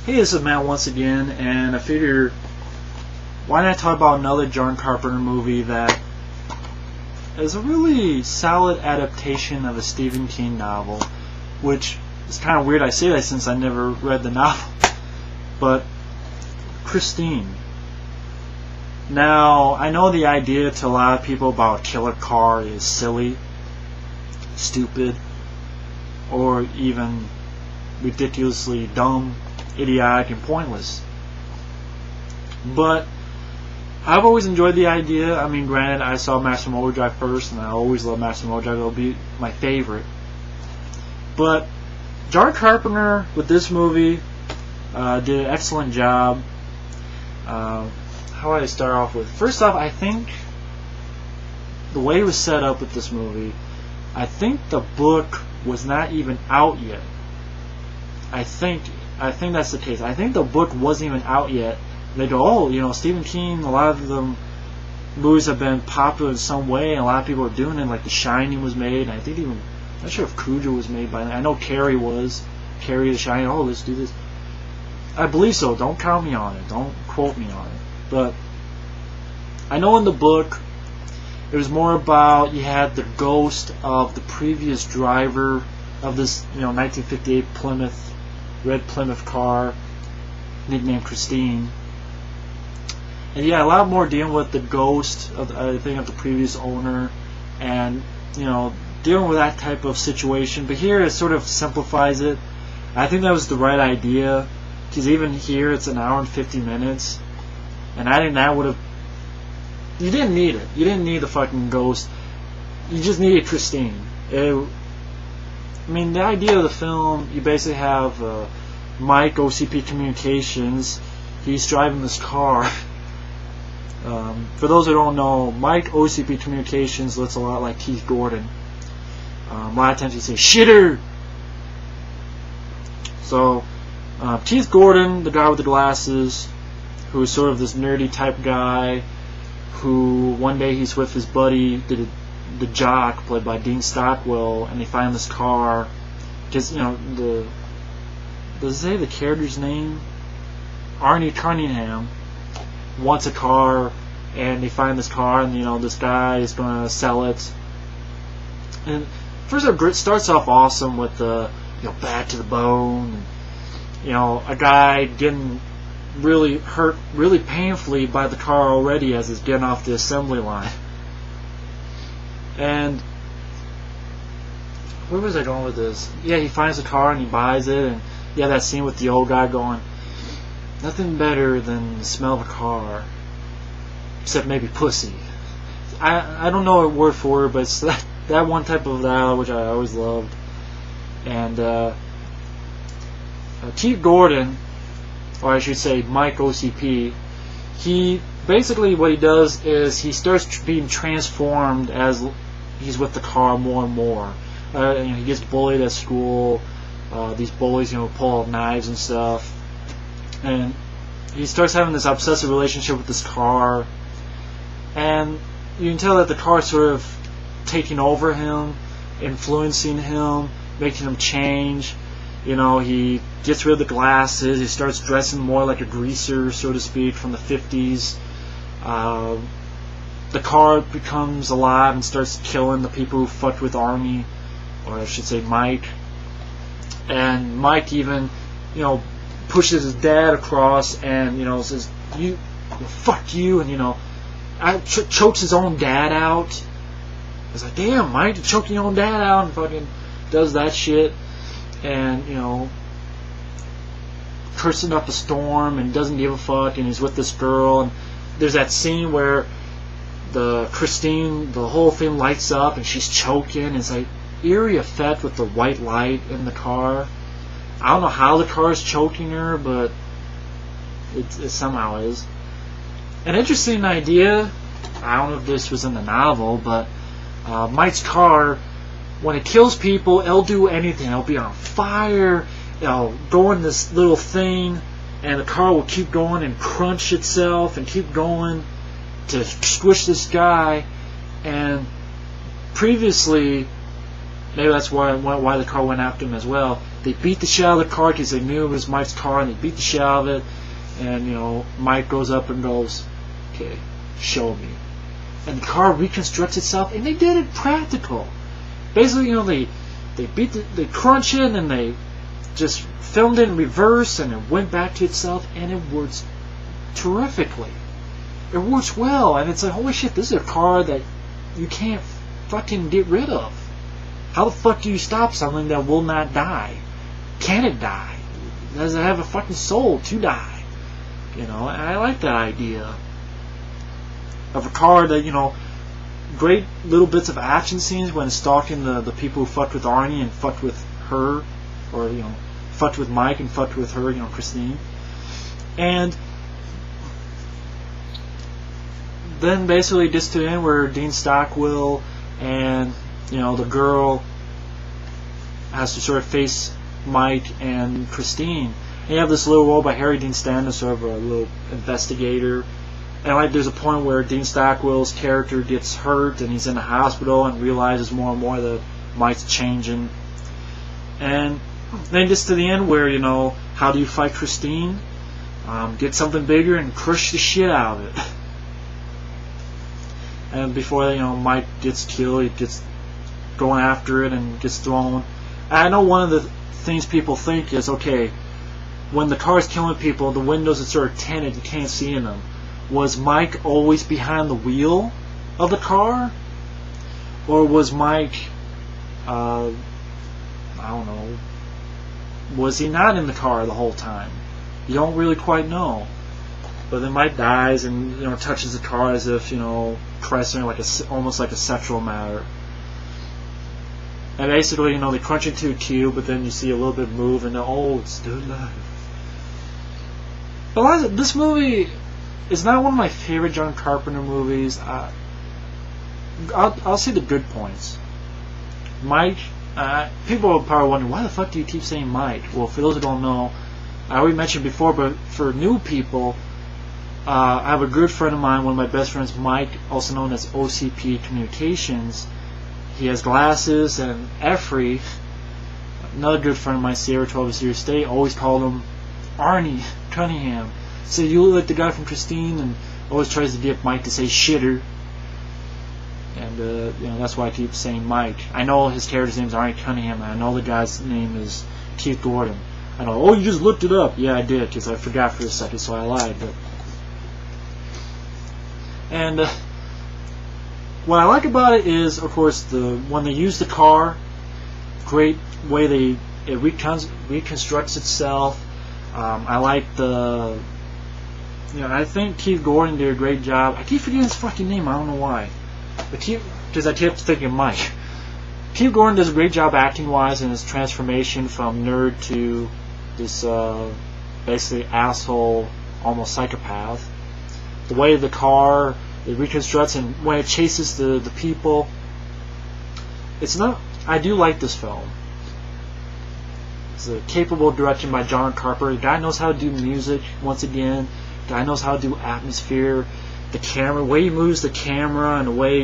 Hey, this is Matt once again, and I figure why not talk about another John Carpenter movie that is a really solid adaptation of a Stephen King novel, which is kind of weird I say that since I never read the novel, but Christine. Now, I know the idea to a lot of people about a killer car is silly, stupid, or even ridiculously dumb, idiotic, and pointless. But I've always enjoyed the idea. I mean, granted, I saw Maximum Overdrive first, and I always love Maximum Overdrive. It'll be my favorite. But John Carpenter, with this movie, did an excellent job. How do I start off with? First off, I think the way it was set up with this movie, I think the book was not even out yet. I think that's the case. I think the book wasn't even out yet. They go, oh, you know, Stephen King, a lot of them movies have been popular in some way, and a lot of people are doing it. Like The Shining was made, and I think even, I'm not sure if Cujo was made by then. I know Carrie was. Carrie, The Shining, oh, let's do this. I believe so. Don't count me on it. Don't quote me on it. But I know in the book, it was more about you had the ghost of the previous driver of this, 1958 red Plymouth car, nicknamed Christine. And yeah, a lot more dealing with the ghost of, I think, of the previous owner, and dealing with that type of situation. But here it sort of simplifies it. I think that was the right idea, because even here it's an hour and 50 minutes, and I think that would have. You didn't need it. You didn't need the fucking ghost. You just needed Christine. The idea of the film, you basically have Mike, OCPcommunications. He's driving this car. For those who don't know, Mike, OCPcommunications, looks a lot like Keith Gordon. A lot of times he says, shitter! So, Keith Gordon, the guy with the glasses, who is sort of this nerdy type guy, who one day he's with his buddy, the jock, played by Dean Stockwell, and they find this car. Because, does it say the character's name? Arnie Cunningham wants a car, and they find this car, and, this guy is going to sell it. And first it starts off awesome with the, bad to the bone, and, a guy getting really hurt really painfully by the car already as it's getting off the assembly line. And where was I going with this? Yeah, he finds the car and he buys it, and yeah, that scene with the old guy going, nothing better than the smell of a car, except maybe pussy. I don't know a word for it, but it's that one type of dialogue which I always loved. And Keith Gordon, or I should say Mike OCP, he basically, what he does is he starts being transformed as he's with the car more and more. He gets bullied at school. These bullies, pull out knives and stuff, and he starts having this obsessive relationship with this car. And you can tell that the car is sort of taking over him, influencing him, making him change. He gets rid of the glasses. He starts dressing more like a greaser, so to speak, from the 50s. The car becomes alive and starts killing the people who fucked with Arnie, or I should say Mike. And Mike even, pushes his dad across and, says, "You, fuck you," and chokes his own dad out. It's like, damn, Mike, you choked your own dad out, and fucking does that shit. And, cursing up a storm and doesn't give a fuck, and he's with this girl, and there's that scene where the whole thing lights up and she's choking. It's like eerie effect with the white light in the car. I don't know how the car is choking her, but it somehow is. An interesting idea, I don't know if this was in the novel, but Mike's car, when it kills people, it'll do anything. It'll be on fire, it'll go in this little thing, and the car will keep going and crunch itself and keep going to squish this guy. And previously, maybe that's why the car went after him as well. They beat the shit out of the car because they knew it was Mike's car, and they beat the shit out of it. And Mike goes up and goes, "Okay, show me." And the car reconstructs itself, and they did it practical. Basically, they crunch it, and they just filmed it in reverse, and it went back to itself, and it works terrifically. It works well, and it's like, holy shit, this is a car that you can't fucking get rid of. How the fuck do you stop something that will not die? Can it die? Does it have a fucking soul to die? And I like that idea of a car that, great little bits of action scenes when stalking the people who fucked with Arnie and fucked with her, or, fucked with Mike and fucked with her, Christine. And then basically just to the end where Dean Stockwell and, the girl has to sort of face Mike and Christine. And you have this little role by Harry Dean Stanton, sort of a little investigator. And there's a point where Dean Stockwell's character gets hurt and he's in the hospital and realizes more and more that Mike's changing. And then just to the end where, how do you fight Christine? Get something bigger and crush the shit out of it. And before Mike gets killed, he gets going after it and gets thrown. And I know one of the things people think is, okay, when the car's killing people, the windows are sort of tinted, you can't see in them. Was Mike always behind the wheel of the car? Or was Mike, I don't know, was he not in the car the whole time? You don't really quite know. But then Mike dies and touches the car as if caressing almost like a sexual matter. And basically they crunch into a cube, but then you see a little bit move and it's still alive. But this movie is not one of my favorite John Carpenter movies. I'll say the good points. Mike. People are probably wondering, why the fuck do you keep saying Mike? Well, for those who don't know, I already mentioned before, but for new people, I have a good friend of mine, one of my best friends, Mike, also known as OCPcommunications. He has glasses, and Effrey, another good friend of mine, Sierra 12 Serious State, always called him Arnie Cunningham. So you look like the guy from Christine, and always tries to get Mike to say shitter. And that's why I keep saying Mike. I know his character's name is Arnie Cunningham, and I know the guy's name is Keith Gordon. I know, oh, you just looked it up. Yeah, I did, because I forgot for a second, so I lied. And what I like about it is, of course, when they use the car, great way it reconstructs itself. I like I think Keith Gordon did a great job. I keep forgetting his fucking name, I don't know why. Because I kept thinking Mike. Keith Gordon does a great job acting-wise in his transformation from nerd to this basically asshole, almost psychopath. The way the car it reconstructs and when it chases the people, I do like this film. It's a capable direction by John Carpenter. The guy knows how to do music. Once again, the guy knows how to do atmosphere. The camera, the way he moves the camera, and the way